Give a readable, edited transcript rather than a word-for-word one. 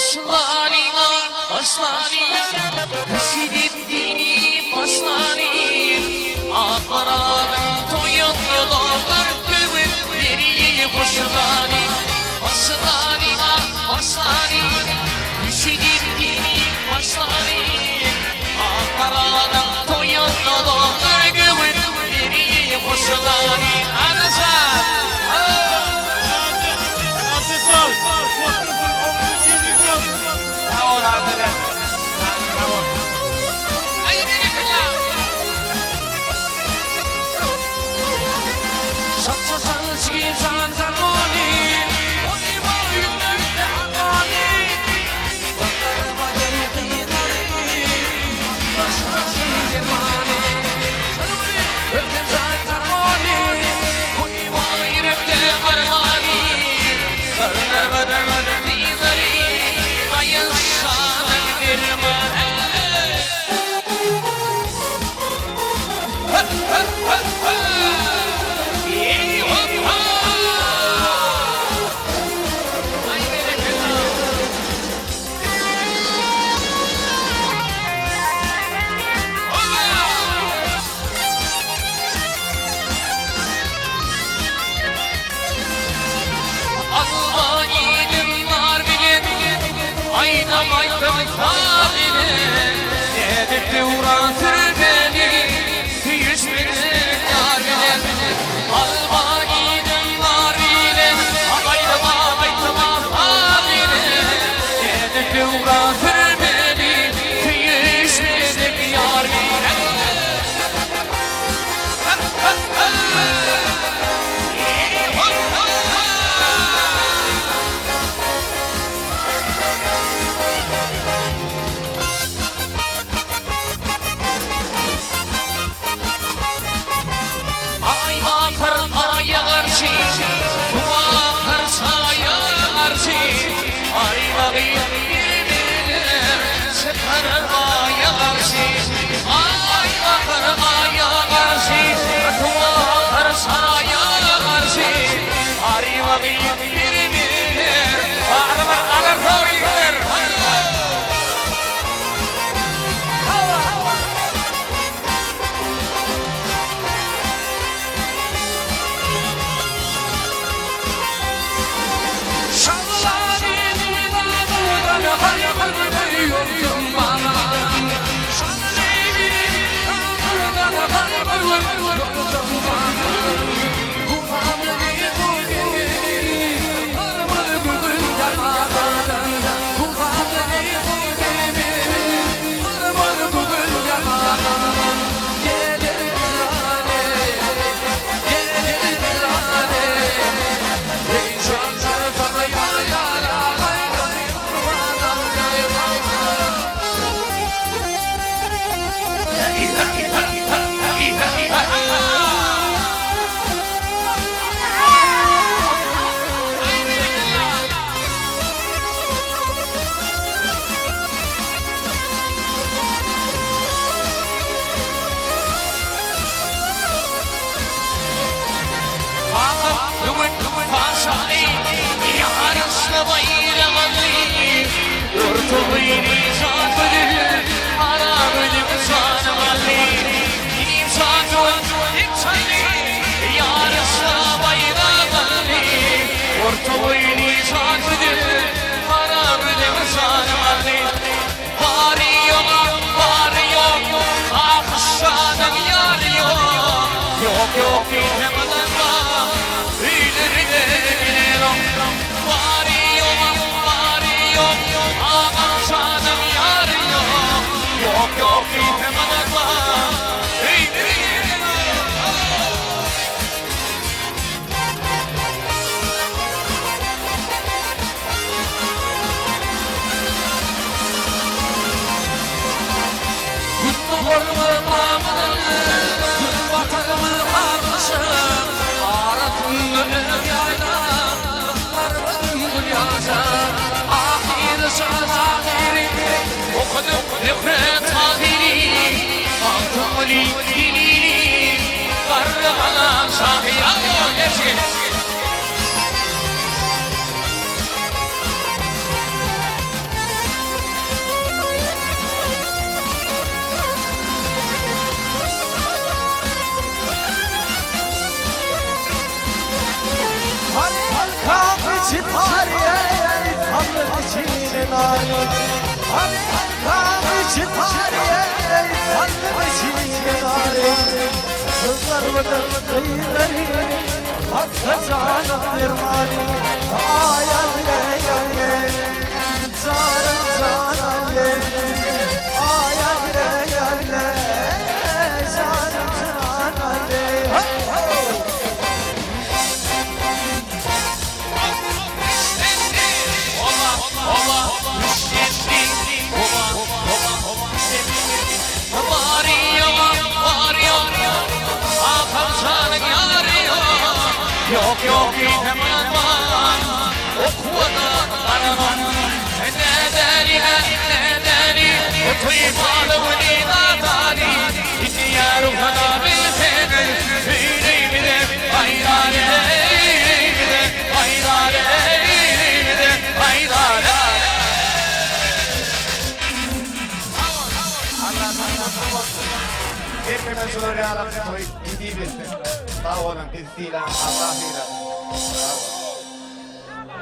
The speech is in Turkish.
Aslanina, aslanina, Siddiğim aslanina, Akbaraların toyun yollar, Göğütleri kuşlarına. Aslanina, aslanina, Siddiğim aslanina, Akbaraların toyun yollar, Göğütleri kuşlarına. Anasal! Yedikli uğratır beni, yüz binlik yar bilir. Alma gidin var bilir, aytama bilir. Yedikli uğratır beni, yüz binlik yar bilir. Yok nefret haberi, altımlı dilini, karnına şahya geçin. ناري أنا كامش تاري قلبي ناري صغر ودري حتى جانا نرماني يا يا زانا زانا يا Yok yok hemen var okumadan araman ne deri Tuymalı vlinadani İhtiyar ukana bilsene Yüreğimde haydare Haydare Haydare Hepimiz soruya Rabbi koy, gidiyim işte. Sağ olun, biz değil, Allah değil.